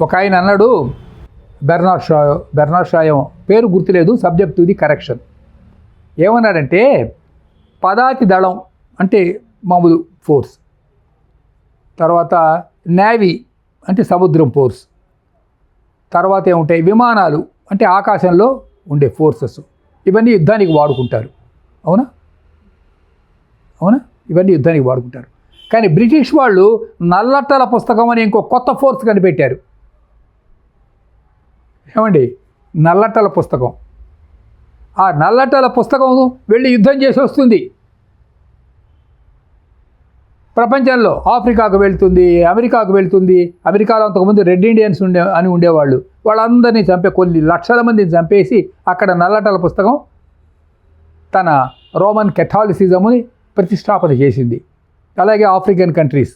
ఒక ఆయన అన్నాడు, బెర్నార్డ్ షాయో పేరు గుర్తులేదు, సబ్జెక్ట్ ది కరెక్షన్. ఏమన్నాడంటే పదాతి దళం అంటే మామూలు ఫోర్స్, తర్వాత నేవీ అంటే సముద్రం ఫోర్స్, తర్వాత ఏముంటాయి విమానాలు అంటే ఆకాశంలో ఉండే ఫోర్సెస్, ఇవన్నీ యుద్ధానికి వాడుకుంటారు. అవునా? ఇవన్నీ యుద్ధానికి వాడుకుంటారు. కానీ బ్రిటిష్ వాళ్ళు నల్లట్టల పుస్తకం అని ఇంకో కొత్త ఫోర్స్ కనిపెట్టారు. ఏమండి? నల్లట్టల పుస్తకం. ఆ నల్లట్టల పుస్తకం వెళ్ళి యుద్ధం చేసి వస్తుంది. ప్రపంచంలో ఆఫ్రికాకు వెళ్తుంది, అమెరికాకు వెళ్తుంది. అమెరికాలో అంతకుముందు రెడ్ ఇండియన్స్ ఉండేవాళ్ళు. వాళ్ళందరినీ కొన్ని లక్షల మందిని చంపేసి అక్కడ నల్లట్టల పుస్తకం తన రోమన్ కెథాలిసిజముని ప్రతిష్టాపన చేసింది. అలాగే ఆఫ్రికన్ కంట్రీస్,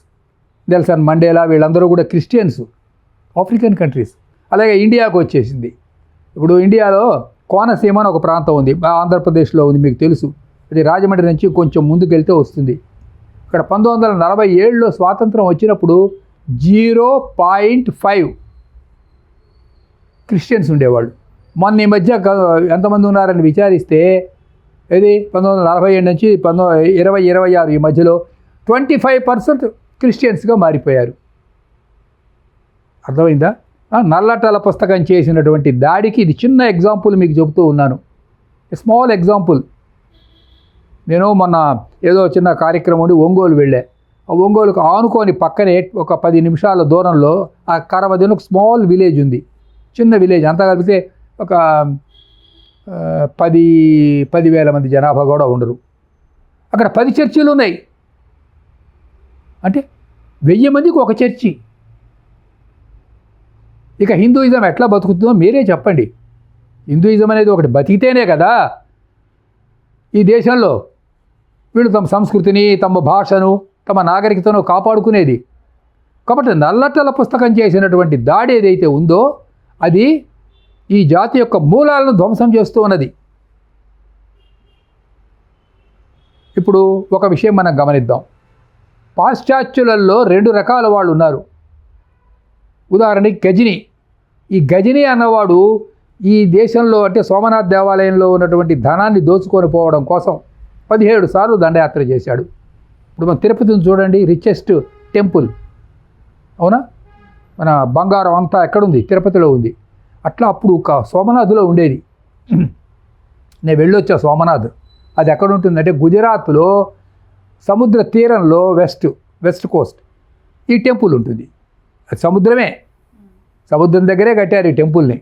నెల్సన్ మండేలా వీళ్ళందరూ కూడా క్రిస్టియన్స్, ఆఫ్రికన్ కంట్రీస్. అలాగే ఇండియాకు వచ్చేసింది. ఇప్పుడు ఇండియాలో కోనసీమ అని ఒక ప్రాంతం ఉంది, ఆంధ్రప్రదేశ్లో ఉంది, మీకు తెలుసు. అది రాజమండ్రి నుంచి కొంచెం ముందుకెళ్తే వస్తుంది. ఇక్కడ 1947లో స్వాతంత్రం వచ్చినప్పుడు 0.5 క్రిస్టియన్స్ ఉండేవాళ్ళు. మొన్న ఈ మధ్య ఎంతమంది ఉన్నారని విచారిస్తే ఇది 1947 నుంచి 2026 ఈ మధ్యలో 25% క్రిస్టియన్స్గా మారిపోయారు. అర్థమైందా? నల్లటల పుస్తకం చేసినటువంటి దాడికి ఇది చిన్న ఎగ్జాంపుల్ మీకు చెబుతూ ఉన్నాను, స్మాల్ ఎగ్జాంపుల్. నేను మొన్న ఏదో చిన్న కార్యక్రమం ఉండి ఒంగోలు వెళ్ళా. ఆ ఒంగోలుకు ఆనుకొని పక్కనే ఒక 10 నిమిషాల దూరంలో ఆ కరమదిన ఒక స్మాల్ విలేజ్ ఉంది, చిన్న విలేజ్. అంతా కలిపితే ఒక 10,000 మంది జనాభా కూడా ఉండరు. అక్కడ 10 చర్చిలు ఉన్నాయి. అంటే 1000 మందికి ఒక చర్చి. ఇక హిందూయిజం ఎట్లా బతుకుతుందో మీరే చెప్పండి. హిందూయిజం అనేది ఒకటి బతికితేనే కదా ఈ దేశంలో వీళ్ళు తమ సంస్కృతిని, తమ భాషను, తమ నాగరికతను కాపాడుకునేది. కాబట్టి నల్లట్టల పుస్తకం చేసినటువంటి దాడి ఏదైతే ఉందో అది ఈ జాతి యొక్క మూలాలను ధ్వంసం చేస్తూ ఉన్నది. ఇప్పుడు ఒక విషయం మనం గమనిద్దాం. పాశ్చాత్యులలో 2 రకాల వాళ్ళు ఉన్నారు. ఉదాహరణకి గజని. ఈ గజని అన్నవాడు ఈ దేశంలో అంటే సోమనాథ్ దేవాలయంలో ఉన్నటువంటి ధనాన్ని దోచుకొని పోవడం కోసం 17 సార్లు దండయాత్ర చేశాడు. ఇప్పుడు మన తిరుపతిని చూడండి, రిచెస్ట్ టెంపుల్. అవునా? మన బంగారం అంతా ఎక్కడుంది? తిరుపతిలో ఉంది. అట్లా అప్పుడు సోమనాథ్లో ఉండేది. నేను వెళ్ళొచ్చా సోమనాథ్. అది ఎక్కడ ఉంటుందంటే గుజరాత్లో సముద్ర తీరంలో వెస్ట్ కోస్ట్ ఈ టెంపుల్ ఉంటుంది. అది సముద్రమే, సముద్రం దగ్గరే కట్టారు ఈ టెంపుల్ని.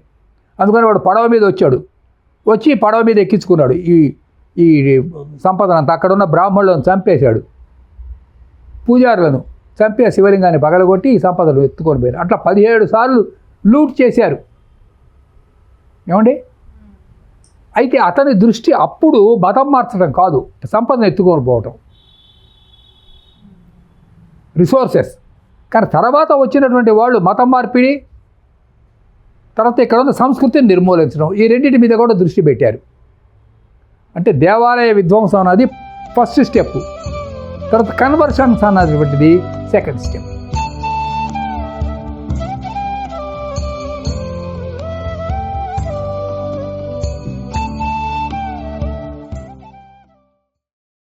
అందుకని వాడు పడవ మీద వచ్చి పడవ మీద ఎక్కించుకున్నాడు ఈ సంపదనంతా. అక్కడ ఉన్న బ్రాహ్మణులను చంపేశాడు, పూజారులను చంపే శివలింగాన్ని పగలగొట్టి ఈ సంపదలు ఎత్తుకొని పోయారు. అట్లా 17 సార్లు లూట్ చేశారు. ఏమండి? అయితే అతని దృష్టి అప్పుడు మతం మార్చడం కాదు, సంపదను ఎత్తుకొని పోవటం, రిసోర్సెస్. కానీ తర్వాత వచ్చినటువంటి వాళ్ళు మతం మార్పిడి, తర్వాత ఇక్కడ ఉన్న సంస్కృతిని నిర్మూలించడం, ఈ రెండింటి మీద కూడా దృష్టి పెట్టారు. అంటే దేవాలయ విధ్వంసం అన్నది ఫస్ట్ స్టెప్, తర్వాత కన్వర్షన్స్ అన్నటువంటిది సెకండ్ స్టెప్.